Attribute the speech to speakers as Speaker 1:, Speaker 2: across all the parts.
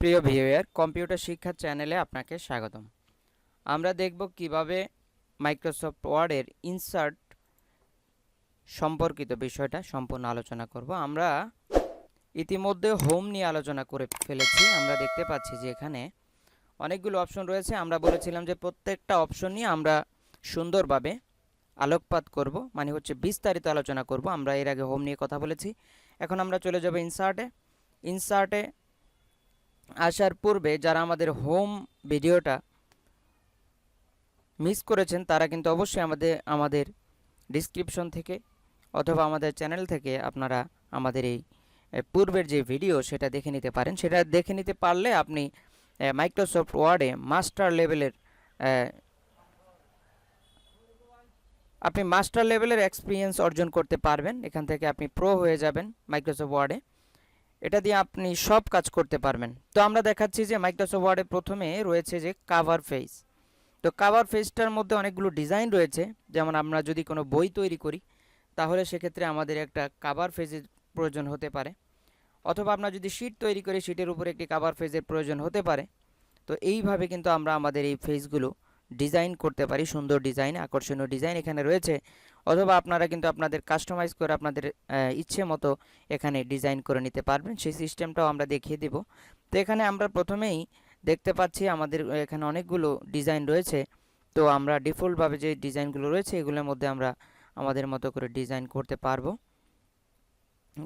Speaker 1: প্রিয় viewer, computer শিক্ষা চ্যানেলে আপনাকে স্বাগতম। আমরা দেখব কিভাবে মাইক্রোসফট ওয়ার্ডের ইনসার্ট সম্পর্কিত বিষয়টা সম্পূর্ণ আলোচনা করব। আমরা ইতিমধ্যে হোম নিয়ে আলোচনা করে ফেলেছি। আমরা দেখতে পাচ্ছি যে এখানে অনেকগুলো অপশন রয়েছে। আমরা বলেছিলাম যে প্রত্যেকটা অপশন নিয়ে আমরা সুন্দরভাবে আলোকপাত করব, মানে হচ্ছে বিস্তারিত আলোচনা করব। আমরা এর আগে হোম নিয়ে কথা বলেছি। এখন আমরা চলে যাব ইনসার্টে আসার পূর্বে যারা আমাদের হোম ভিডিওটা মিস করেছেন তারা কিন্তু অবশ্যই আমাদের ডিসক্রিপশন থেকে অথবা আমাদের চ্যানেল থেকে আপনারা আমাদের এই পূর্বের যে ভিডিও সেটা দেখে নিতে পারেন। সেটা দেখে নিতে পারলে আপনি মাইক্রোসফট ওয়ার্ডে মাস্টার লেভেলের এক্সপিরিয়েন্স অর্জন করতে পারবেন। এখান থেকে আপনি প্রো হয়ে যাবেন মাইক্রোসফট ওয়ার্ডে। এটা দিয়ে আপনি সব কাজ করতে পারবেন। তো আমরা দেখাচ্ছি যে মাইক্রোসফট ওয়ার্ডে প্রথমে রয়েছে যে কাভার পেজ। তো কাভার পেজটার মধ্যে অনেকগুলো ডিজাইন রয়েছে। যেমন আমরা যদি কোনো বই তৈরি করি তাহলে সেক্ষেত্রে আমাদের একটা কাভার পেজের প্রয়োজন হতে পারে, অথবা আমরা যদি শীট তৈরি করি শীটের উপরে একটি কাভার পেজের প্রয়োজন হতে পারে। তো এইভাবে কিন্তু আমরা আমাদের এই পেজগুলো ডিজাইন করতে পারি। সুন্দর ডিজাইন, আকর্ষণীয় ডিজাইন এখানে রয়েছে। অথবা আপনারা কিন্তু আপনাদের কাস্টমাইজ করে আপনাদের ইচ্ছে মতো এখানে ডিজাইন করে নিতে পারবেন। সেই সিস্টেমটাও আমরা দেখিয়ে দেব। তো এখানে আমরা প্রথমেই দেখতে পাচ্ছি আমাদের এখানে অনেকগুলো ডিজাইন রয়েছে। তো আমরা ডিফল্টভাবে যে ডিজাইনগুলো রয়েছে এগুলোর মধ্যে আমরা আমাদের মতো করে ডিজাইন করতে পারবো।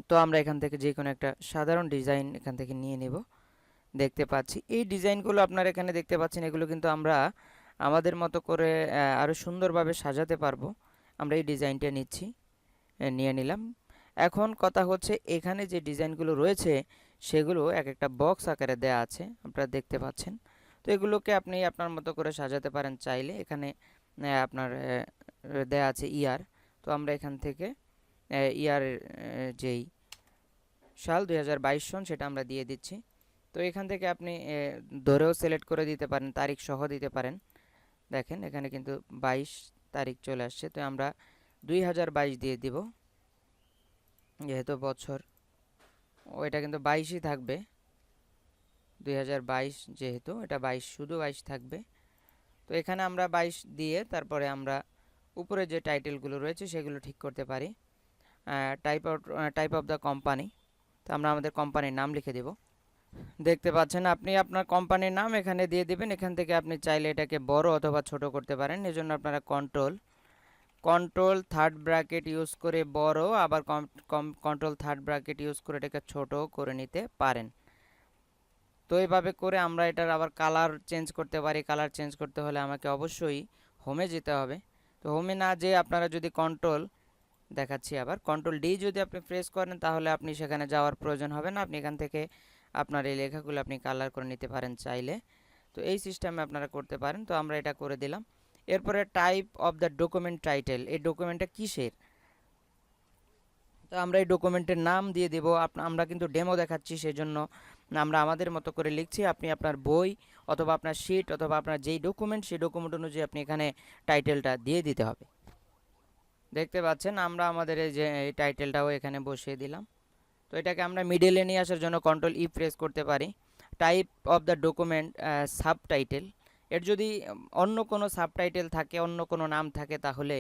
Speaker 1: তো আমরা এখান থেকে যে কোনো একটা সাধারণ ডিজাইন এখান থেকে নিয়ে নেব। দেখতে পাচ্ছি এই ডিজাইনগুলো আপনারা এখানে দেখতে পাচ্ছেন, এগুলো কিন্তু আমরা আমাদের মতো করে আরও সুন্দরভাবে সাজাতে পারবো। আমরা এই ডিজাইনটা নিয়ে নিলাম। এখন কথা হচ্ছে এখানে যে ডিজাইনগুলো রয়েছে সেগুলো এক একটা বক্স আকারে দেয়া আছে, আপনারা দেখতে পাচ্ছেন। তো এগুলোকে আপনি আপনার মতো করে সাজাতে পারেন চাইলে। এখানে আপনার দেয়া আছে ইয়ার। তো আমরা এখান থেকে ইয়ারের যেই সাল 2022 সন সেটা আমরা দিয়ে দিচ্ছি। তো এখান থেকে আপনি ধরেও সিলেক্ট করে দিতে পারেন, তারিখ সহ দিতে পারেন। দেখেন এখানে কিন্তু 22 তারিখ চলে আসছে। তো আমরা 2022 দিয়ে দিব, যেহেতু বছর এটা কিন্তু 22ই থাকবে। 2022 যেহেতু এটা 22, শুধু 22 থাকবে। তো এখানে আমরা 22 দিয়ে তারপরে আমরা উপরে যে টাইটেলগুলো রয়েছে সেগুলো ঠিক করতে পারি। টাইপ অফ দ্য কোম্পানি, তো আমরা আমাদের কোম্পানির নাম লিখে দেব। দেখতে পাচ্ছেন আপনি আপনার কোম্পানির নাম এখানে দিয়ে দিবেন। এখান থেকে আপনি চাইলে এটাকে বড় অথবা ছোট করতে পারেন। এজন্য আপনারা কন্ট্রোল থার্ড ব্র্যাকেট ইউজ করে বড়, আবার কন্ট্রোল থার্ড ব্র্যাকেট ইউজ করে এটাকে ছোট করে নিতে পারেন। তো এইভাবে করে আমরা এটার আবার কালার চেঞ্জ করতে পারি। কালার চেঞ্জ করতে হলে আমাকে অবশ্যই হোমে যেতে হবে। তো হোমে না যেয়ে আপনারা যদি দেখাচ্ছি আবার কন্ট্রোল ডি যদি আপনি প্রেস করেন তাহলে আপনি সেখানে যাওয়ার প্রয়োজন হবে না। আপনি এখান থেকে আপনার এই লেখাগুলো আপনি কালার করে নিতে পারেন চাইলে। তো এই সিস্টেমে আপনারা করতে পারেন। তো আমরা এটা করে দিলাম। এরপরে type of the document title, এই ডকুমেন্টটা কিসের, তো আমরা এই ডকুমেন্টের নাম দিয়ে দেব। আমরা কিন্তু ডেমো দেখাচ্ছি, সেজন্য আমরা আমাদের মতো করে লিখছি। আপনি আপনার বই অথবা আপনার শিট অথবা আপনার যেই ডকুমেন্ট সেই ডকুমেন্ট অনুযায়ী আপনি এখানে টাইটেলটা দিয়ে দিতে হবে। দেখতে পাচ্ছেন আমরা আমাদের এই যে এই টাইটেলটাও এখানে বসিয়ে দিলাম। তো এটাকে আমরা মিডলে নিয়ে আসার জন্য কন্ট্রোল ই প্রেস করতে পারি। Type of the document subtitle, এর যদি অন্য কোনো সাবটাইটেল থাকে, অন্য কোনো নাম থাকে তাহলে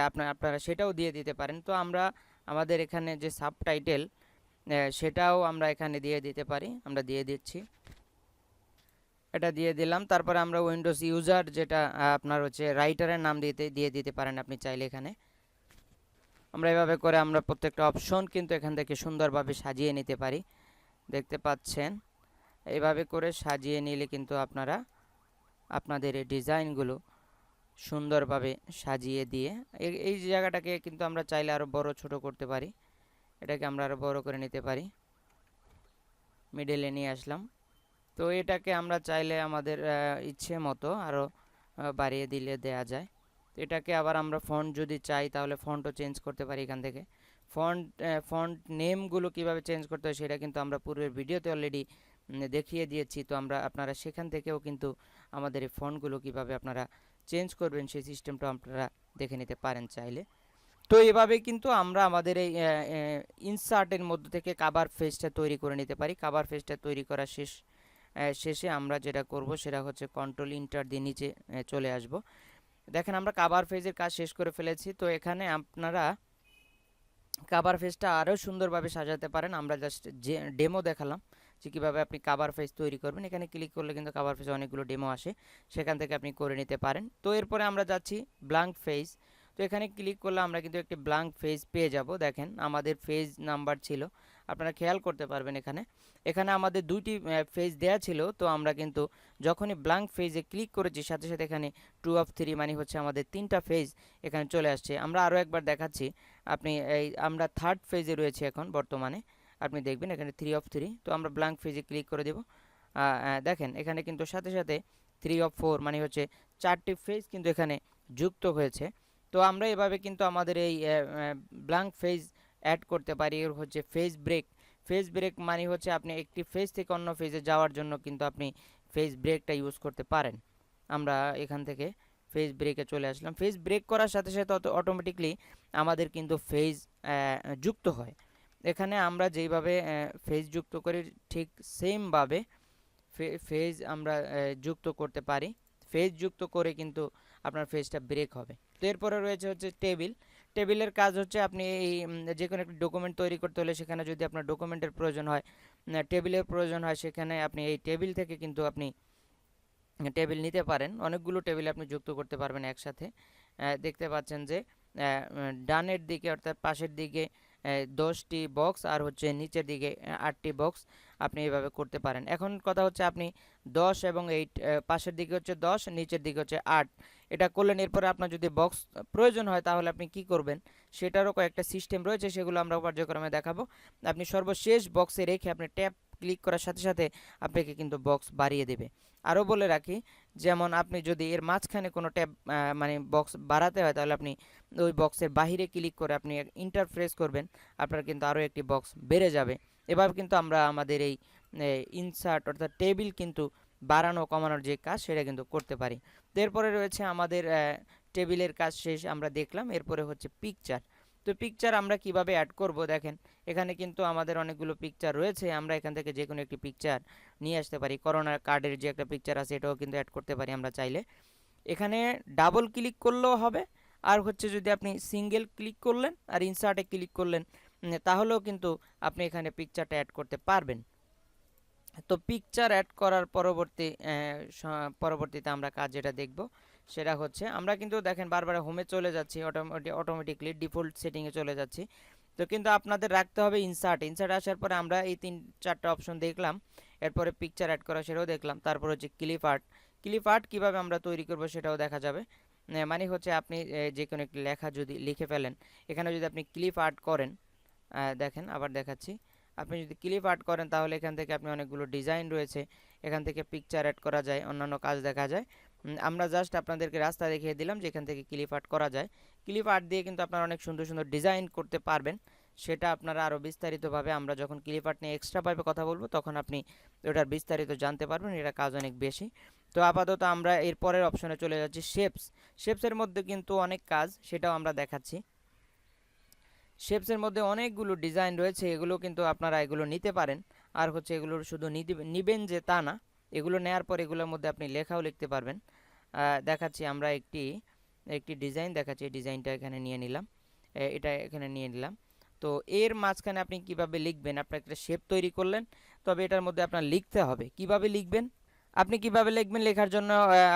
Speaker 1: আপনারা সেটাও দিয়ে দিতে পারেন। তো আমরা আমাদের এখানে যে সাবটাইটেল সেটাও আমরা এখানে দিয়ে দিতে পারি। আমরা দিয়ে দিচ্ছি, এটা দিয়ে দিলাম। তারপরে আমরা উইন্ডোজ ইউজার যেটা আপনার হচ্ছে রাইটারের নাম দিয়ে দিতে পারেন আপনি চাইলে এখানে। আমরা এভাবে করে আমরা প্রত্যেকটা অপশন কিন্তু এখান থেকে সুন্দরভাবে সাজিয়ে নিতে পারি। দেখতে পাচ্ছেন এইভাবে করে সাজিয়ে নিলে কিন্তু আপনারা আপনাদের এই ডিজাইনগুলো সুন্দরভাবে সাজিয়ে দিয়ে এই জায়গাটাকে কিন্তু আমরা চাইলে আরও বড় ছোট করতে পারি। এটাকে আমরা আরও বড় করে নিতে পারি। মিডলে নিয়ে আসলাম। তো এটাকে আমরা চাইলে আমাদের ইচ্ছে মতো আরও বাড়িয়ে দিলে দেয়া যায়। তো এটাকে আবার আমরা ফন্ট যদি চাই তাহলে ফন্টও চেঞ্জ করতে পারি এখান থেকে। ফন্ট নেমগুলো কিভাবে চেঞ্জ করতে হয় সেটা কিন্তু আমরা পূর্বের ভিডিওতে অলরেডি দেখিয়ে দিয়েছি। তো আপনারা সেখান থেকেও কিন্তু আমাদের এই ফন্টগুলো কিভাবে আপনারা চেঞ্জ করবেন সেই সিস্টেমটা আপনারা দেখে নিতে পারেন চাইলে। তো এভাবে কিন্তু আমরা আমাদের এই ইনসার্টের মধ্য থেকে কাভার পেজটা তৈরি করে নিতে পারি। কাভার পেজটা তৈরি করা শেষ শেষে আমরা যেটা করব সেটা হচ্ছে কন্ট্রোল ইন্টার দিয়ে নিচে চলে আসব। দেখেন আমরা কাভার পেজের কাজ শেষ করে ফেলেছি। তো এখানে আপনারা কাভার পেজটা আরও সুন্দরভাবে সাজাতে পারেন। আমরা জাস্ট যে ডেমো দেখালাম যে কীভাবে আপনি কাভার পেজ তৈরি করবেন। এখানে ক্লিক করলে কিন্তু কাভার পেজে অনেকগুলো ডেমো আসে, সেখান থেকে আপনি করে নিতে পারেন। তো এরপরে আমরা যাচ্ছি ব্ল্যাঙ্ক পেজ। তো এখানে ক্লিক করলে আমরা কিন্তু একটি ব্ল্যাঙ্ক পেজ পেয়ে যাব। দেখেন আমাদের পেজ নাম্বার ছিল, আপনারা খেয়াল করতে পারবেন এখানে এখানে আমাদের দুইটি পেজ দেয়া ছিল। তো আমরা কিন্তু যখনই ব্ল্যাঙ্ক পেজে ক্লিক করেছি সাথে সাথে এখানে 2 অফ 3 মানে হচ্ছে আমাদের 3টা পেজ এখানে চলে আসছে। আমরা আরও একবার দেখাচ্ছি, আপনি আমরা থার্ড পেজে রয়েছে এখন বর্তমানে, আপনি দেখবেন এখানে 3 অফ 3। তো আমরা ব্ল্যাঙ্ক পেজে ক্লিক করে দেব। দেখেন এখানে কিন্তু সাথে সাথে 3 অফ 4 মানে হচ্ছে 4টি পেজ কিন্তু এখানে যুক্ত হয়েছে। তো আমরা এভাবে কিন্তু আমাদের এই ব্ল্যাঙ্ক পেজ অ্যাড করতে পারি। এর হচ্ছে পেজ ব্রেক। পেজ ব্রেক মানে হচ্ছে আপনি একটি পেজ থেকে অন্য পেজে যাওয়ার জন্য কিন্তু আপনি পেজ ব্রেকটা ইউজ করতে পারেন। আমরা এখান থেকে পেজ ব্রেকে চলে আসলাম। পেজ ব্রেক করার সাথে সাথে অটোমেটিকলি আমাদের কিন্তু পেজ যুক্ত হয়। এখানে আমরা যেইভাবে পেজ যুক্ত করি ঠিক সেমভাবে পেজ আমরা যুক্ত করতে পারি। পেজ যুক্ত করে কিন্তু আপনার পেজটা ব্রেক হবে। তো এরপরে রয়েছে হচ্ছে টেবিল। টেবিলের কাজ হচ্ছে আপনি এই যে কোনো একটি ডকুমেন্ট তৈরি করতে হলে সেখানে যদি আপনার ডকুমেন্টের প্রয়োজন হয়, টেবিলের প্রয়োজন হয়, সেখানে আপনি এই টেবিল থেকে কিন্তু আপনি টেবিল নিতে পারেন। অনেকগুলো টেবিল আপনি যুক্ত করতে পারবেন একসাথে। দেখতে পাচ্ছেন যে ডানের দিকে অর্থাৎ পাশের দিকে 10টি বক্স আর হচ্ছে নিচের দিকে 8টি বক্স আপনি এইভাবে করতে পারেন। এখন কথা হচ্ছে আপনি 10 এবং 8 পাশের দিকে হচ্ছে 10, নিচের দিকে হচ্ছে 8 এটা করলেন। এরপরে আপনার যদি বক্স প্রয়োজন হয় তাহলে আপনি কি করবেন সেটারও কয়েকটা সিস্টেম রয়েছে, সেগুলো আমরা কার্যক্রমে দেখাবো। আপনি সর্বশেষ বক্সে রেখে আপনি ট্যাপ ক্লিক করার সাথে সাথে আপনাকে কিন্তু বক্স বাড়িয়ে দেবে। আরও বলে রাখি, যেমন আপনি যদি এর মাঝখানে কোনো ট্যাব মানে বক্স বাড়াতে হয় তাহলে আপনি ওই বক্সের বাহিরে ক্লিক করে আপনি ইন্টারফেস করবেন, আপনার কিন্তু আরও একটি বক্স বেড়ে যাবে। এভাবে কিন্তু আমরা আমাদের এই ইনসার্ট অর্থাৎ টেবিল কিন্তু বাড়ানো কমানোর যে কাজ সেটা কিন্তু করতে পারি। তো এরপরে রয়েছে আমাদের টেবিলের কাজ শেষ আমরা দেখলাম। এরপরে হচ্ছে পিকচার। তো পিকচার আমরা কিভাবে অ্যাড করব, দেখেন এখানে কিন্তু আমাদের অনেকগুলো পিকচার রয়েছে। আমরা এখান থেকে যে কোনো একটি পিকচার নিয়ে আসতে পারি। করোনা কার্ডের যে একটা পিকচার আছে এটাও কিন্তু অ্যাড করতে পারি আমরা চাইলে। এখানে ডাবল ক্লিক করলেও হবে, আর হচ্ছে যদি আপনি সিঙ্গেল ক্লিক করলেন আর ইনসার্টে ক্লিক করলেন তাহলেও কিন্তু আপনি এখানে পিকচারটা অ্যাড করতে পারবেন। তো পিকচার অ্যাড করার পরবর্তীতে আমরা কাজ যেটা দেখব সেটা হচ্ছে আমরা কিন্তু দেখেন বারবার হোমে চলে যাচ্ছি, অটোমেটিকলি ডিফল্ট সেটিংয়ে চলে যাচ্ছি। তো কিন্তু আপনাদের রাখতে হবে ইনসার্ট। ইনসার্ট আসার পরে আমরা এই 3-4টা অপশন দেখলাম, এরপরে পিকচার অ্যাড করা সেটাও দেখলাম, তারপর হচ্ছে ক্লিপ আর্ট। ক্লিপ আর্ট কীভাবে আমরা তৈরি করব সেটাও দেখা যাবে। মানে হচ্ছে আপনি যে কোনো একটি লেখা যদি লিখে ফেলেন, এখানে যদি আপনি ক্লিপ আর্ট করেন, দেখেন আবার দেখাচ্ছি, আপনি যদি ক্লিপ আর্ট করেন তাহলে এখান থেকে আপনি অনেকগুলো ডিজাইন রয়েছে, এখান থেকে পিকচার অ্যাড করা যায়, অন্যান্য কাজ দেখা যায়। আমরা জাস্ট আপনাদেরকে রাস্তা দেখিয়ে দিলাম যে এখান থেকে ক্লিপ আর্ট করা যায়। ক্লিপ আর্ট দিয়ে কিন্তু আপনারা অনেক সুন্দর সুন্দর ডিজাইন করতে পারবেন। সেটা আপনারা আরও বিস্তারিতভাবে আমরা যখন ক্লিপ আর্ট নিয়ে এক্সট্রাভাবে কথা বলবো তখন আপনি ওটার বিস্তারিত জানতে পারবেন, এটা কাজ অনেক বেশি। তো আপাতত আমরা এর পরের অপশনে চলে যাচ্ছি শেপস। শেপসের মধ্যে কিন্তু অনেক কাজ, সেটাও আমরা দেখাচ্ছি। শেপসের মধ্যে অনেকগুলো ডিজাইন রয়েছে, এগুলো কিন্তু আপনারা এগুলো নিতে পারেন। আর হচ্ছে এগুলোর শুধু নিবেন যে তা না, এগুলো নেওয়ার পর এগুলোর মধ্যে আপনি লেখাও লিখতে পারবেন। দেখাচ্ছি আমরা একটি ডিজাইন দেখাচ্ছি, এই ডিজাইনটা এখানে নিয়ে নিলাম, এটা এখানে নিয়ে নিলাম। তো এর মাঝখানে আপনি কিভাবে লিখবেন, আপনার একটা শেপ তৈরি করলেন, তবে এটার মধ্যে আপনার লিখতে হবে। কিভাবে লিখবেন, আপনি কিভাবে লিখবেন, লেখার জন্য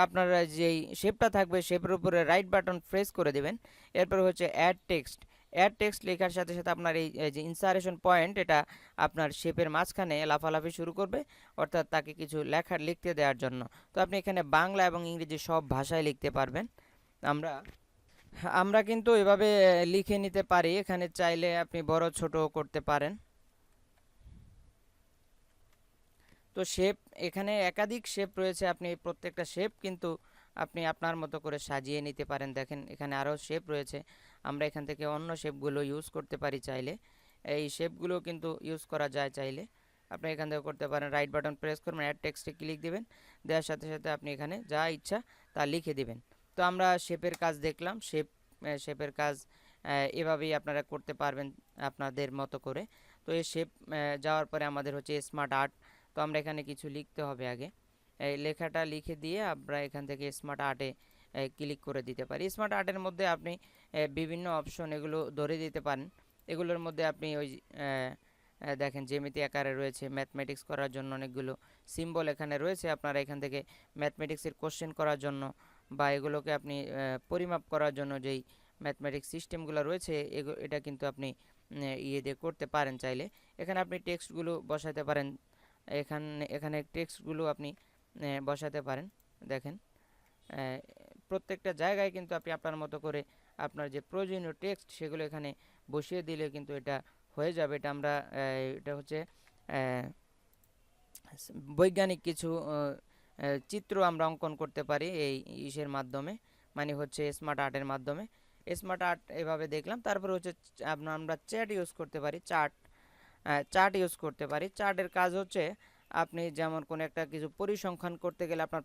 Speaker 1: আপনার যেই শেপটা থাকবে শেপের উপরে রাইট বাটন প্রেস করে দেবেন। এরপর হচ্ছে অ্যাড টেক্সট। অ্যাড টেক্সট লেখার সাথে সাথে আপনার এই যে ইনসারেশন পয়েন্ট, এটা আপনার শেপের মাঝখানে লাফালাফি শুরু করবে, অর্থাৎ তাকে কিছু লিখতে দেওয়ার জন্য। তো আপনি এখানে বাংলা এবং ইংরেজি সব ভাষায় লিখতে পারবেন। আমরা আমরা কিন্তু এভাবে লিখে নিতে পারি, এখানে চাইলে আপনি বড় ছোট করতে পারেন। তো শেপ, এখানে একাধিক শেপ রয়েছে, আপনি প্রত্যেকটা শেপ কিন্তু আপনি আপনার মতো করে সাজিয়ে নিতে পারেন। দেখেন এখানে আরও শেপ রয়েছে, আমরা এখান থেকে অন্য শেপগুলো ইউজ করতে পারি চাইলে। এই শেপগুলো কিন্তু ইউজ করা যায় চাইলে, আপনি এখান থেকে করতে পারেন। রাইট বাটন প্রেস করবেন, অ্যাড টেক্সটে ক্লিক দিবেন, দেওয়ার সাথে সাথে আপনি এখানে যা ইচ্ছা তা লিখে দিবেন। তো আমরা শেপের কাজ দেখলাম। শেপের কাজ এভাবেই আপনারা করতে পারবেন আপনাদের মতো করে। তো এই শেপ যাওয়ার পরে আমাদের হচ্ছে স্মার্ট আর্ট। তো আমরা এখানে কিছু লিখতে হবে আগে। এই লেখাটা লিখে দিয়ে আমরা এখান থেকে স্মার্ট আর্টে ক্লিক করে দিতে পারি। স্মার্ট আর্টের মধ্যে আপনি বিভিন্ন অপশন এগুলো ধরে দিতে পারেন। এগুলোর মধ্যে আপনি ওই দেখেন জ্যামিতি আকারে রয়েছে, ম্যাথমেটিক্স করার জন্য অনেকগুলো সিম্বল এখানে রয়েছে। আপনারা এখান থেকে ম্যাথমেটিক্সের কোশ্চেন করার জন্য বা এগুলোকে আপনি পরিমাপ করার জন্য যেই ম্যাথমেটিক্স সিস্টেমগুলো রয়েছে এটা কিন্তু আপনি ইয়ে দিয়ে করতে পারেন চাইলে। এখানে আপনি টেক্সটগুলো বসাতে পারেন। এখানে টেক্সটগুলো আপনি বসাতে পারেন। দেখেন প্রত্যেকটা জায়গায় কিন্তু আপনি আপনার মতো করে আপনার যে প্রয়োজনীয় টেক্সট সেগুলো এখানে বসিয়ে দিলে কিন্তু এটা হয়ে যাবে। এটা আমরা এটা হচ্ছে বৈজ্ঞানিক কিছু চিত্র আমরা অঙ্কন করতে পারি এই ইসের মাধ্যমে, মানে হচ্ছে স্মার্ট আর্টের মাধ্যমে। স্মার্ট আর্ট এভাবে দেখলাম। তারপরে হচ্ছে আমরা চ্যাট ইউজ করতে পারি, চার্ট ইউজ করতে পারি। চার্টের কাজ হচ্ছে আপনি যেমন কোনো একটা কিছু পরিসংখ্যান করতে গেলে আপনার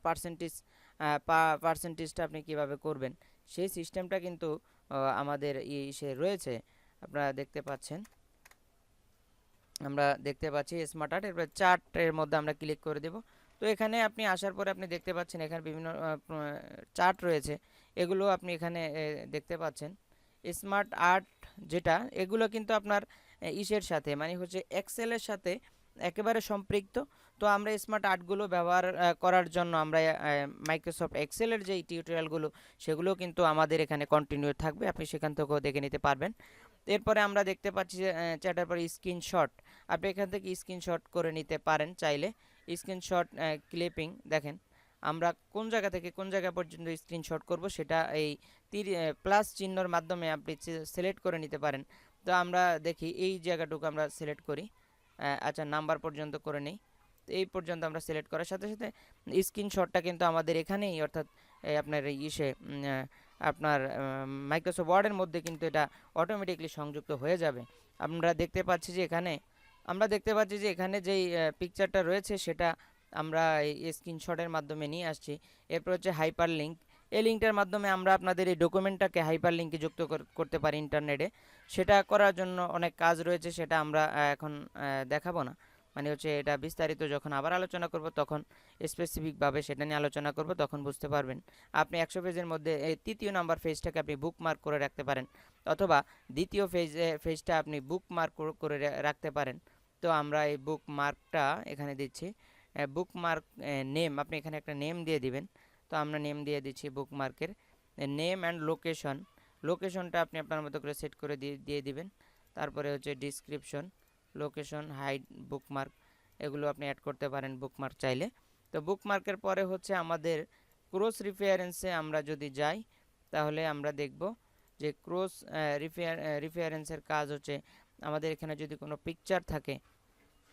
Speaker 1: পার্সেন্টেজটা আপনি কিভাবে করবেন সেই সিস্টেমটা কিন্তু আমাদের ইসে রয়েছে, আপনারা দেখতে পাচ্ছেন। আমরা দেখতে পাচ্ছি স্মার্ট আর্ট। এরপর চার্টের মধ্যে আমরা ক্লিক করে দেব। তো এখানে আপনি আসার পরে আপনি দেখতে পাচ্ছেন এখানে বিভিন্ন চার্ট রয়েছে, এগুলো আপনি এখানে দেখতে পাচ্ছেন। স্মার্ট আর্ট যেটা, এগুলো কিন্তু আপনার ইসের সাথে মানে হচ্ছে এক্সেলের সাথে একেবারে সম্পৃক্ত। তো আমরা স্মার্ট আর্টগুলো ব্যবহার করার জন্য আমরা মাইক্রোসফট এক্সেলের যে টিউটোরিয়ালগুলো সেগুলো কিন্তু আমাদের এখানে কন্টিনিউ থাকবে, আপনি সেখান থেকেও দেখে নিতে পারবেন। এরপরে আমরা দেখতে পাচ্ছি যে চ্যাটার পরে স্ক্রিনশট, আপনি এখান থেকে স্ক্রিনশট করে নিতে পারেন চাইলে। স্ক্রিনশট ক্লিপিং, দেখেন আমরা কোন জায়গা থেকে কোন জায়গা পর্যন্ত স্ক্রিনশট করব সেটা এই প্লাস চিহ্নর মাধ্যমে আপনি সিলেক্ট করে নিতে পারেন। তো আমরা দেখি এই জায়গাটুকু আমরা সিলেক্ট করি। আচ্ছা, নাম্বার পর্যন্ত করে নিই। তো এই পর্যন্ত আমরা সিলেক্ট করার সাথে সাথে স্ক্রিনশটটা কিন্তু আমাদের এখানেই, অর্থাৎ আপনার আপনার মাইক্রোসফট ওয়ার্ডের মধ্যে কিন্তু এটা অটোমেটিকলি সংযুক্ত হয়ে যাবে। আমরা দেখতে পাচ্ছি যে এখানে যেই পিকচারটা রয়েছে সেটা আমরা এই স্ক্রিনশটের মাধ্যমে নিয়ে আসছি। এরপর হচ্ছে হাইপার লিঙ্ক। এই লিঙ্কটার মাধ্যমে আমরা আপনাদের এই ডকুমেন্টটাকে হাইপার লিঙ্কে যুক্ত করতে পারি ইন্টারনেটে। সেটা করার জন্য অনেক কাজ রয়েছে, সেটা আমরা এখন দেখাবো না, মানে হচ্ছে এটা বিস্তারিত যখন আবার আলোচনা করব তখন স্পেসিফিকভাবে সেটা নিয়ে আলোচনা করব, তখন বুঝতে পারবেন। আপনি 100 পেজের মধ্যে এই তৃতীয় নাম্বার পেজটাকে আপনি বুকমার্ক করে রাখতে পারেন, অথবা দ্বিতীয় পেজটা আপনি বুকমার্ক করে রাখতে পারেন। তো আমরা এই বুকমার্কটা এখানে দিচ্ছি। বুকমার্ক নেম, আপনি এখানে একটা নেম দিয়ে দিবেন। তো আমরা নেম দিয়ে দিচ্ছি বুকমার্কের নেম অ্যান্ড লোকেশনটা আপনি আপনার মতো করে সেট করে দিয়ে দিবেন। তারপরে হচ্ছে ডিসক্রিপশন, লোকেশন, হাইড, বুকমার্ক, এগুলো আপনি অ্যাড করতে পারেন বুকমার্ক চাইলে। তো বুকমার্কের পরে হচ্ছে আমাদের ক্রস রেফারেন্সে আমরা যদি যাই তাহলে আমরা দেখব যে ক্রস রেফারেন্সের কাজ হচ্ছে আমাদের এখানে যদি কোনো পিকচার থাকে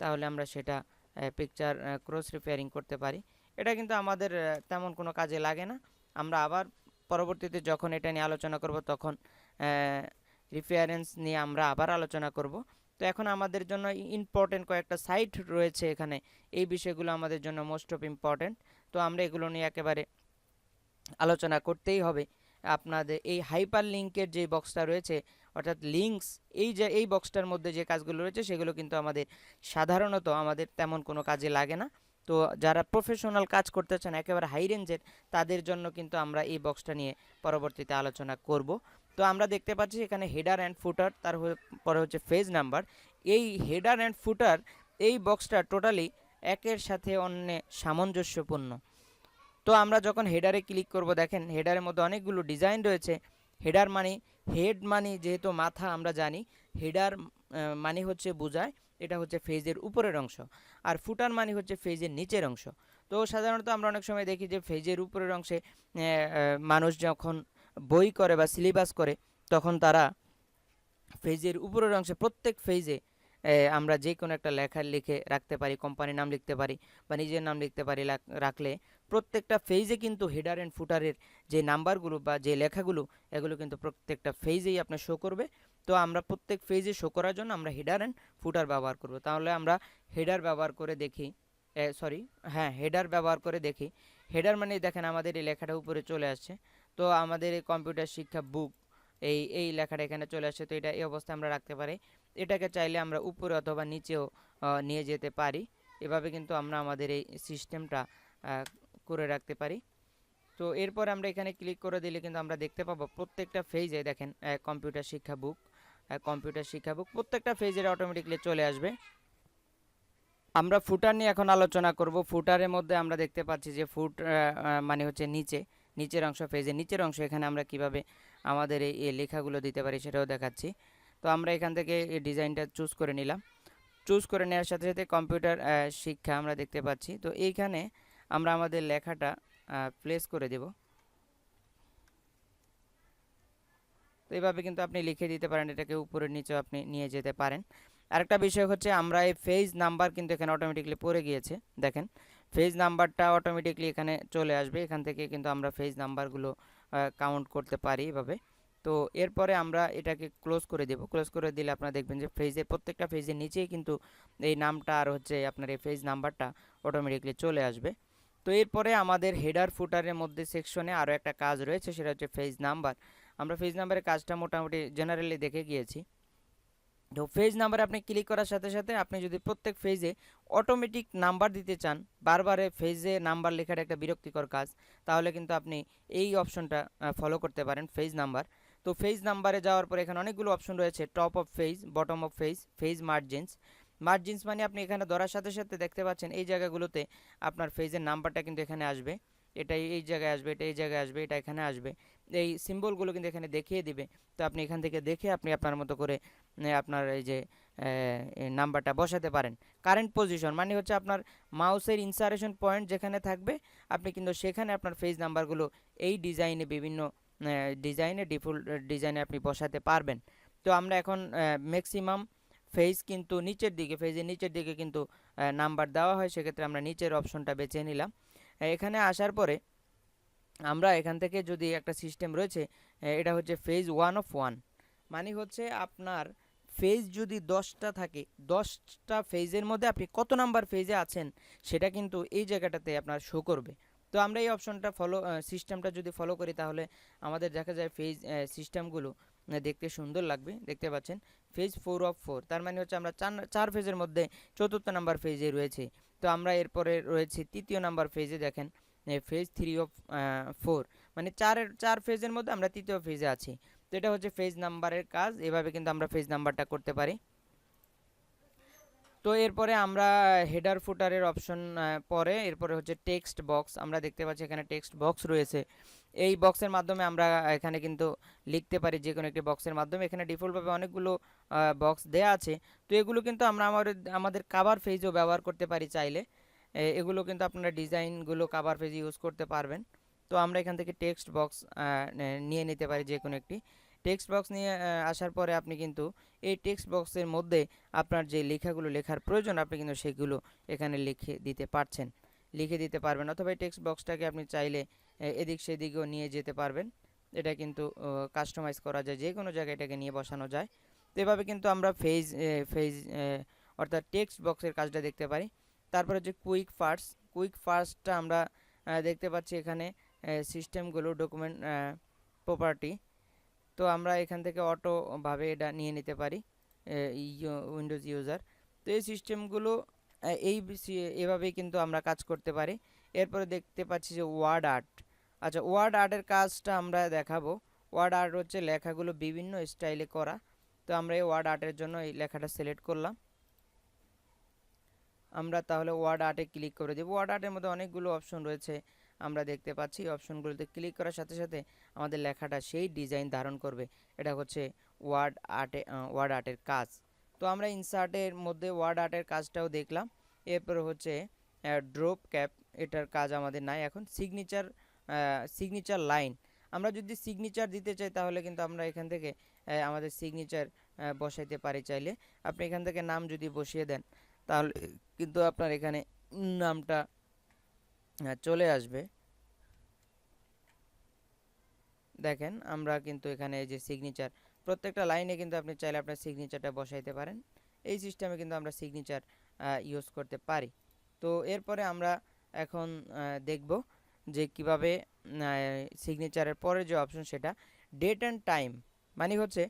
Speaker 1: তাহলে আমরা সেটা পিকচার ক্রস রেফারিং করতে পারি। এটা কিন্তু আমাদের তেমন কোনো কাজে লাগে না। আমরা আবার পরবর্তীতে যখন এটা নিয়ে আলোচনা করব তখন রেফারেন্স নিয়ে আমরা আবার আলোচনা করব। তো এখন আমাদের জন্য ইম্পর্টেন্ট কয়েকটা সাইট রয়েছে এখানে, এই বিষয়গুলো আমাদের জন্য মোস্ট অফ ইম্পর্টেন্ট। তো আমরা এগুলো নিয়ে একেবারে আলোচনা করতেই হবে। আপনাদের এই হাইপার লিঙ্কের যে বক্সটা রয়েছে, অর্থাৎ লিঙ্কস, এই বক্সটার মধ্যে যে কাজগুলো রয়েছে সেগুলো কিন্তু সাধারণত আমাদের তেমন কোনো কাজে লাগে না। তো যারা প্রফেশনাল কাজ করতে চান একেবারে হাই রেঞ্জের, তাদের জন্য কিন্তু আমরা এই বক্সটা নিয়ে পরবর্তীতে আলোচনা করব। তো আমরা দেখতে পাচ্ছি এখানে হেডার অ্যান্ড ফুটার, পরে হচ্ছে পেজ নাম্বার। এই হেডার অ্যান্ড ফুটার এই বক্সটা টোটালি একের সাথে অন্যে সামঞ্জস্যপূর্ণ। তো আমরা যখন হেডারে ক্লিক করব, দেখেন হেডারের মধ্যে অনেকগুলো ডিজাইন রয়েছে। হেডার মানে, হেড মানে যেহেতু মাথা আমরা জানি, হেডার মানে হচ্ছে বোঝায় এটা হচ্ছে ফেজের উপরের অংশ, আর ফুটার মানে হচ্ছে ফেজের নিচের অংশ। তো সাধারণত আমরা অনেক সময় দেখি যে ফেজের উপরের অংশে মানুষ যখন বই করে বা সিলেবাস করে তখন তারা ফেজের উপরের অংশে প্রত্যেক ফেজে আমরা যে কোনো একটা লেখা লিখে রাখতে পারি, কোম্পানির নাম লিখতে পারি বা নিজের নাম লিখতে পারি। রাখলে প্রত্যেকটা ফেজে কিন্তু হেডার অ্যান্ড ফুটারের যে নাম্বারগুলো বা যে লেখাগুলো এগুলো কিন্তু প্রত্যেকটা ফেজেই আপনার শো করবে। তো আমরা প্রত্যেক ফেজে শো করার জন্য আমরা হেডার অ্যান্ড ফুটার ব্যবহার করব। তাহলে আমরা হেডার ব্যবহার করে দেখি, হেডার ব্যবহার করে দেখি। হেডার মানে দেখেন আমাদের এই লেখাটা উপরে চলে আসছে। তো আমাদের এই কম্পিউটার শিক্ষা বুক এই লেখাটা এখানে চলে আসছে। তো এটা এই অবস্থায় আমরা রাখতে পারি। এটাকে চাইলে আমরা উপরে অথবা নিচেও নিয়ে যেতে পারি। এভাবে কিন্তু আমরা আমাদের এই সিস্টেমটা করে রাখতে পারি। তো এরপর আমরা এখানে ক্লিক করে দিলে কিন্তু আমরা দেখতে পাবো প্রত্যেকটা ফেজে দেখেন কম্পিউটার শিক্ষা বুক প্রত্যেকটা ফেজের অটোমেটিকলি চলে আসবে। আমরা ফুটার নিয়ে এখন আলোচনা করব। ফুটারের মধ্যে আমরা দেখতে পাচ্ছি যে মানে হচ্ছে নিচের অংশ, ফেজের নিচের অংশ, এখানে আমরা কিভাবে আমাদের এই লেখাগুলো দিতে পারি সেটাও দেখাচ্ছি। তো আমরা এখান থেকে এই ডিজাইনটা চুজ করে নিলাম। চুজ করে নেওয়ার সাথে সাথে কম্পিউটার শিক্ষা আমরা দেখতে পাচ্ছি। তো এইখানে আমরা আমাদের লেখাটা প্লেস করে দেব। তো এইভাবে কিন্তু আপনি লিখে দিতে পারেন, এটাকে উপরের নিচেও আপনি নিয়ে যেতে পারেন। আরেকটা বিষয় হচ্ছে আমরা এই ফেজ নাম্বার কিন্তু এখানে অটোমেটিকলি পড়ে গিয়েছে, দেখেন ফেজ নাম্বারটা অটোমেটিকলি এখানে চলে আসবে। এখান থেকে কিন্তু আমরা ফেজ নাম্বারগুলো কাউন্ট করতে পারি এভাবে। তো এরপরে আমরা এটাকে ক্লোজ করে দেব। ক্লোজ করে দিলে আপনারা দেখবেন যে ফেজের প্রত্যেকটা ফেজের নিচেই কিন্তু এই নামটা আর হচ্ছে আপনার এই ফেজ নাম্বারটা অটোমেটিকলি চলে আসবে। তো এরপরে আমাদের হেডার ফুটারের মধ্যে সেকশনে আরও একটা কাজ রয়েছে, সেটা হচ্ছে ফেজ নাম্বার। আমরা ফেজ নাম্বারের কাজটা মোটামুটি জেনারেলি দেখে গিয়েছি। তো ফেজ নাম্বারে আপনি ক্লিক করার সাথে সাথে আপনি যদি প্রত্যেক ফেজে অটোমেটিক নাম্বার দিতে চান, বারবারে ফেজে নাম্বার লেখার একটা বিরক্তিকর কাজ, তাহলে কিন্তু আপনি এই অপশনটা ফলো করতে পারেন, ফেজ নাম্বার। তো ফেজ নাম্বারে যাওয়ার পর এখানে অনেকগুলো অপশন রয়েছে, top of phase, bottom of phase, phase margins. Margins মানে আপনি এখানে ধরার সাথে সাথে দেখতে পাচ্ছেন এই জায়গাগুলোতে আপনার ফেজের নাম্বারটা কিন্তু এখানে আসবে, এটা এই জায়গায় আসবে, এটা এই জায়গায় আসবে, এটা এখানে আসবে। এই সিম্বলগুলো কিন্তু এখানে দেখিয়ে দিবে। তো আপনি এখান থেকে দেখে আপনি আপনার মতো করে আপনার এই যে নাম্বারটা বসাতে পারেন। কারেন্ট পজিশন মানে হচ্ছে আপনার মাউসের ইনসারেশন পয়েন্ট যেখানে থাকবে আপনি কিন্তু সেখানে আপনার ফেজ নাম্বারগুলো এই ডিজাইনে বিভিন্ন ডিজাইনে ডিফল্ট ডিজাইনে আপনি বসাতে পারবেন। তো আমরা এখন ম্যাক্সিমাম ফেজ কিন্তু নিচের দিকে, ফেজের নিচের দিকে কিন্তু নাম্বার দেওয়া হয়, সেক্ষেত্রে আমরা নিচের অপশনটা বেছে নিলাম। এখানে আসার পরে আমরা এখান থেকে যদি একটা সিস্টেম রয়েছে, এটা হচ্ছে ফেজ 1 of 1, মানে হচ্ছে আপনার ফেজ যদি 10টা থাকে, 10টা ফেজের মধ্যে আপনি কত নাম্বার ফেজে আছেন সেটা কিন্তু এই জায়গাটাতে আপনার শো করবে। তো আমরা এই অপশনটা সিস্টেমটা যদি ফলো করি তাহলে আমাদের দেখা যায় ফেজ সিস্টেমগুলো দেখতে সুন্দর লাগবে। দেখতে পাচ্ছেন ফেজ 4 of 4, তার মানে হচ্ছে আমরা চার ফেজের মধ্যে চতুর্থ নাম্বার ফেজে রয়েছে। তো আমরা এরপরে রয়েছে তৃতীয় নাম্বার ফেজে, দেখেন ফেজ 3 of 4, মানে চার ফেজের মধ্যে আমরা তৃতীয় ফেজে আছি। তো এটা হচ্ছে ফেজ নাম্বারের কাজ, এভাবে কিন্তু আমরা ফেজ নাম্বারটা করতে পারি। তো এরপরে আমরা হেডার ফুটারের অপশন পরে এরপরে হচ্ছে টেক্সট বক্স। আমরা দেখতে পাচ্ছি এখানে টেক্সট বক্স রয়েছে। এই বক্সের মাধ্যমে আমরা এখানে কিন্তু লিখতে পারি যে কোনো একটি বক্সের মাধ্যমে। এখানে ডিফল্টভাবে অনেকগুলো বক্স দেয়া আছে। তো এগুলো কিন্তু আমরা আমাদের কাভার পেজেও ব্যবহার করতে পারি চাইলে। এগুলো কিন্তু আপনারা ডিজাইনগুলো কাভার পেজে ইউজ করতে পারবেন। তো আমরা এখান থেকে টেক্সট বক্স নিয়ে নিতে পারি যে কোনো একটি। টেক্সট বক্স নিয়ে আসার পরে আপনি কিন্তু এই টেক্সট বক্সের মধ্যে আপনার যে লেখাগুলো লেখার প্রয়োজন আপনি কিন্তু সেগুলো এখানে লিখে দিতে পারবেন, অথবা এই টেক্সট বক্সটাকে আপনি চাইলে এদিক সেদিকেও নিয়ে যেতে পারবেন। এটা কিন্তু কাস্টমাইজ করা যায়, যে কোনো জায়গায় এটাকে নিয়ে বসানো যায়। তো এভাবে কিন্তু আমরা ফেজ অর্থাৎ টেক্সট বক্সের কাজটা দেখতে পারি। তারপরে যে কুইক ফার্স্টটা আমরা দেখতে পাচ্ছি এখানে সিস্টেমগুলো ডকুমেন্ট প্রপার্টি। তো আমরা এখান থেকে অটোভাবে এটা নিয়ে নিতে পারি উইন্ডোজ ইউজার। তো এই সিস্টেমগুলো এভাবেই কিন্তু আমরা কাজ করতে পারি। এরপরে দেখতে পাচ্ছি যে ওয়ার্ড আর্ট। আচ্ছা, ওয়ার্ড আর্টের কাজটা আমরা দেখাবো। ওয়ার্ড আর্ট হচ্ছে লেখাগুলো বিভিন্ন স্টাইলে করা। তো আমরা এই ওয়ার্ড আর্টের জন্য এই লেখাটা সিলেক্ট করলাম। আমরা তাহলে ওয়ার্ড আর্টে ক্লিক করে দেব। ওয়ার্ড আর্টের মধ্যে অনেকগুলো অপশন রয়েছে আমরা দেখতে পাচ্ছি। অপশনগুলোতে ক্লিক করার সাথে সাথে আমাদের লেখাটা সেই ডিজাইন ধারণ করবে। এটা হচ্ছে ওয়ার্ড আর্টের কাজ। তো আমরা ইনসার্টের মধ্যে ওয়ার্ড আর্টের কাজটাও দেখলাম। এরপর হচ্ছে ড্রপ ক্যাপ, এটার কাজ আমাদের নাই এখন। সিগনেচার লাইন, আমরা যদি সিগনেচার দিতে চাই তাহলে কিন্তু আমরা এখান থেকে আমাদের সিগনেচার বসাইতে পারি চাইলে। আপনি এখান থেকে নাম যদি বসিয়ে দেন তাহলে কিন্তু আপনার এখানে নামটা চলে আসবে। দেখেন আমরা কিন্তু এখানে এই যে সিগনেচার, প্রত্যেকটা লাইনে কিন্তু আপনি চাইলে আপনার সিগনেচারটা বসাইতে পারেন। এই সিস্টেমে কিন্তু আমরা সিগনেচার ইউজ করতে পারি। তো এরপরে আমরা এখন দেখব যে কিভাবে সিগনেচারের পরে যে অপশন সেটা ডেট অ্যান্ড টাইম, মানে হচ্ছে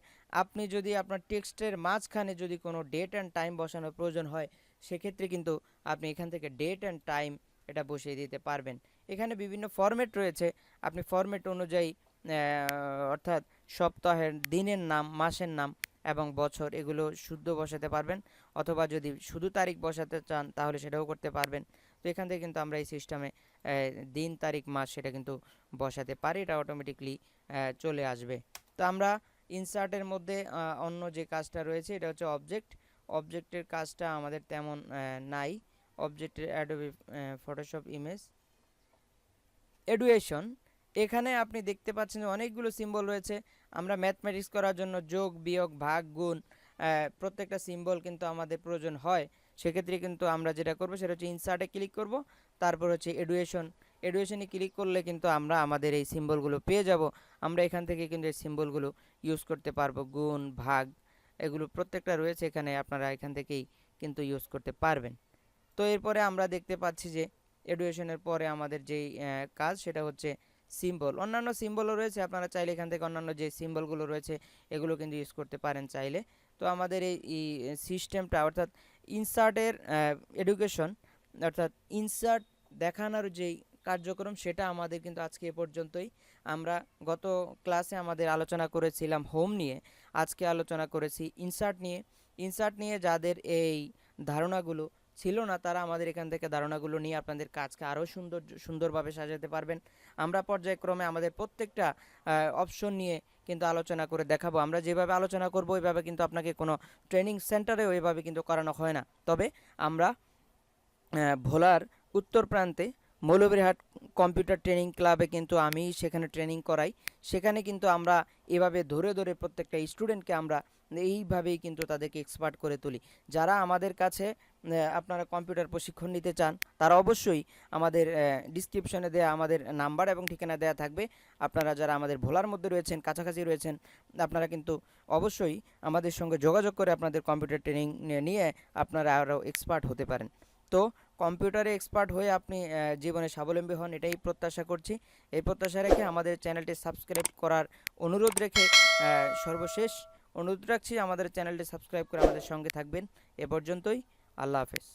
Speaker 1: আপনি যদি আপনার টেক্সটের মাঝখানে যদি কোনো ডেট অ্যান্ড টাইম বসানোর প্রয়োজন হয় সেক্ষেত্রে কিন্তু আপনি এখান থেকে ডেট অ্যান্ড টাইম এটা বসিয়ে দিতে পারবেন। এখানে বিভিন্ন ফরম্যাট রয়েছে, আপনি ফরম্যাট অনুযায়ী অর্থাৎ সপ্তাহের দিনের নাম, মাসের নাম এবং বছর এগুলো শুদ্ধ বসাতে পারবেন, অথবা যদি শুধু তারিখ বসাতে চান তাহলে সেটাও করতে পারবেন। তো এখান থেকে কিন্তু আমরা এই সিস্টেমে দিন তারিখ মাস সেটা কিন্তু বসাতে পারি, এটা অটোমেটিকলি চলে আসবে। তো আমরা ইনসার্টের মধ্যে অন্য যে কাজটা রয়েছে এটা হচ্ছে অবজেক্ট। অবজেক্টের কাজটা আমাদের তেমন নাই। অবজেক্টের অ্যাডোবি ফটোশপ ইমেজ এডুয়েশন, এখানে আপনি দেখতে পাচ্ছেন যে অনেকগুলো সিম্বল রয়েছে। আমরা ম্যাথমেটিক্স করার জন্য যোগ বিয়োগ ভাগ গুণ প্রত্যেকটা সিম্বল কিন্তু আমাদের প্রয়োজন হয়। সেক্ষেত্রে কিন্তু আমরা যেটা করব সেটা হচ্ছে ইনসার্টে ক্লিক করব, তারপর হচ্ছে এডুয়েশন। এডুয়েশনে ক্লিক করলে কিন্তু আমরা আমাদের এই সিম্বলগুলো পেয়ে যাব। আমরা এখান থেকে কিন্তু এই সিম্বলগুলো ইউজ করতে পারবো, গুণ ভাগ এগুলো প্রত্যেকটা রয়েছে এখানে, আপনারা এখান থেকেই কিন্তু ইউজ করতে পারবেন। তো এরপরে আমরা দেখতে পাচ্ছি যে এডুয়েশনের পরে আমাদের যেই কাজ সেটা হচ্ছে সিম্বল। অন্যান্য সিম্বলও রয়েছে, আপনারা চাইলে এখান থেকে অন্যান্য যে সিম্বলগুলো রয়েছে এগুলো কিন্তু ইউজ করতে পারেন চাইলে। তো আমাদের এই সিস্টেমটা অর্থাৎ ইনসার্টের এডুকেশন অর্থাৎ ইনসার্ট দেখানোর যেই কার্যক্রম সেটা আমাদের কিন্তু আজকে এ পর্যন্তই। আমরা গত ক্লাসে আমাদের আলোচনা করেছিলাম হোম নিয়ে, আজকে আলোচনা করেছি ইনসার্ট নিয়ে। ইনসার্ট নিয়ে যাদের এই ধারণাগুলো ছিল না তারা আমাদের এখান থেকে ধারণাগুলো নিয়ে আপনাদের কাজকে আরও সুন্দরভাবে সাজাতে পারবেন। আমরা পর্যায়ক্রমে আমাদের প্রত্যেকটা অপশন নিয়ে কিন্তু আলোচনা করে দেখাবো। আমরা যেভাবে আলোচনা করব ওইভাবে কিন্তু আপনাকে কোনো ট্রেনিং সেন্টারে ওইভাবে কিন্তু করানো হয় না। তবে আমরা ভোলার উত্তর প্রান্তে মৌলভীরহাট কম্পিউটার ট্রেনিং ক্লাবে কিন্তু আমি সেখানে ট্রেনিং করাই। সেখানে কিন্তু আমরা এভাবে ধরে ধরে প্রত্যেকটা স্টুডেন্টকে আমরা এইভাবেই কিন্তু তাদেরকে এক্সপার্ট করে তুলি। যারা আমাদের কাছে আপনারা কম্পিউটার প্রশিক্ষণ নিতে চান তারা অবশ্যই আমাদের ডিসক্রিপশনে দেওয়া আমাদের নাম্বার এবং ঠিকানা দেওয়া থাকবে। আপনারা যারা আমাদের ভোলার মধ্যে রয়েছেন, কাছাকাছি রয়েছেন, আপনারা কিন্তু অবশ্যই আমাদের সঙ্গে যোগাযোগ করে আপনাদের কম্পিউটার ট্রেনিং নিয়ে আপনারা আরও এক্সপার্ট হতে পারেন। তো কম্পিউটারে এক্সপার্ট হয়ে আপনি জীবনে স্বাবলম্বী হন এটাই প্রত্যাশা করছি। এই প্রত্যাশা রেখে আমাদের চ্যানেলটি সাবস্ক্রাইব করার অনুরোধ রেখে সর্বশেষ অনুরোধ রাখছি আমাদের চ্যানেলটি সাবস্ক্রাইব করে আমাদের সঙ্গে থাকবেন। এ পর্যন্তই, আল্লাহ হাফেজ।